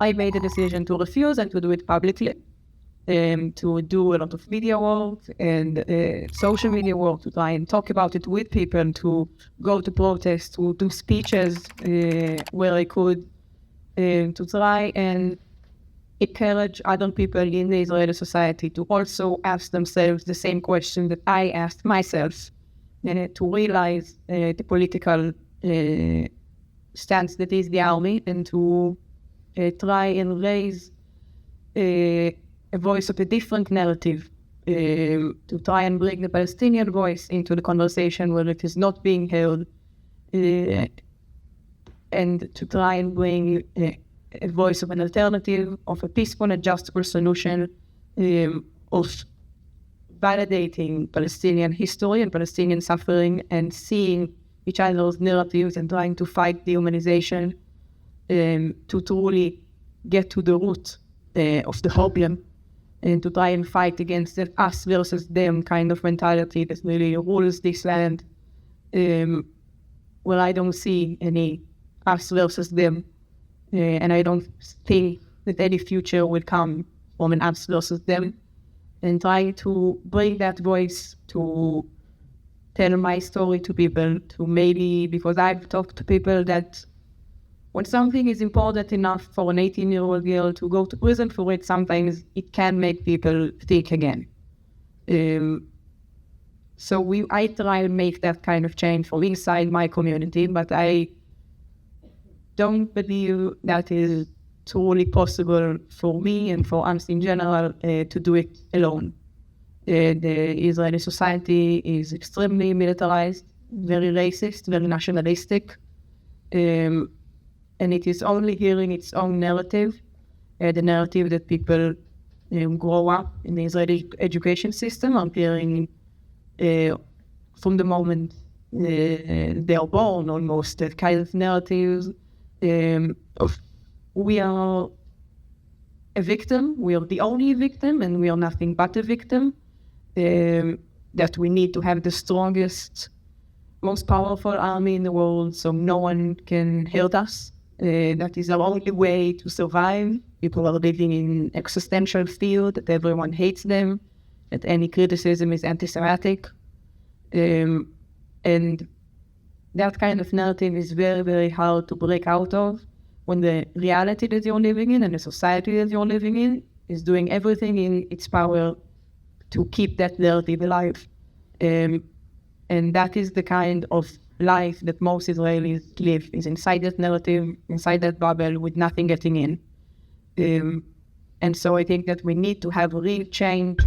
I made a decision to refuse and to do it publicly, to do a lot of media work and social media work, to try and talk about it with people, to go to protests, to do speeches where I could, to try and encourage other people in the Israeli society to also ask themselves the same question that I asked myself, to realize the political stance that is the army, and to try and raise a voice of a different narrative, to try and bring the Palestinian voice into the conversation where it is not being heard, and to try and bring a voice of an alternative, of a peaceful and just solution, of validating Palestinian history and Palestinian suffering, and seeing each other's narratives and trying to fight dehumanization, to truly get to the root of the problem, and to try and fight against the us versus them kind of mentality that really rules this land, where I don't see any us versus them, and I don't think that any future will come from an us versus them, and trying to bring that voice to tell my story to people, to maybe, because I've talked to people that when something is important enough for an 18-year-old girl to go to prison for it, sometimes it can make people think again. So I try and make that kind of change from inside my community, but I don't believe that is truly possible for me and for us in general to do it alone. The Israeli society is extremely militarized, very racist, very nationalistic, and it is only hearing its own narrative, the narrative that people grow up in the Israeli education system are hearing from the moment they are born, almost, that kind of narratives of we are a victim, we are the only victim, and we are nothing but a victim, that we need to have the strongest, most powerful army in the world so no one can hurt us. That is our only way to survive. People are living in existential fear that everyone hates them, that any criticism is anti-Semitic. And that kind of narrative is very, very hard to break out of when the reality that you're living in and the society that you're living in is doing everything in its power to keep that narrative alive. And that is the kind of life that most Israelis live, is inside that narrative, inside that bubble, with nothing getting in. And so I think that we need to have real change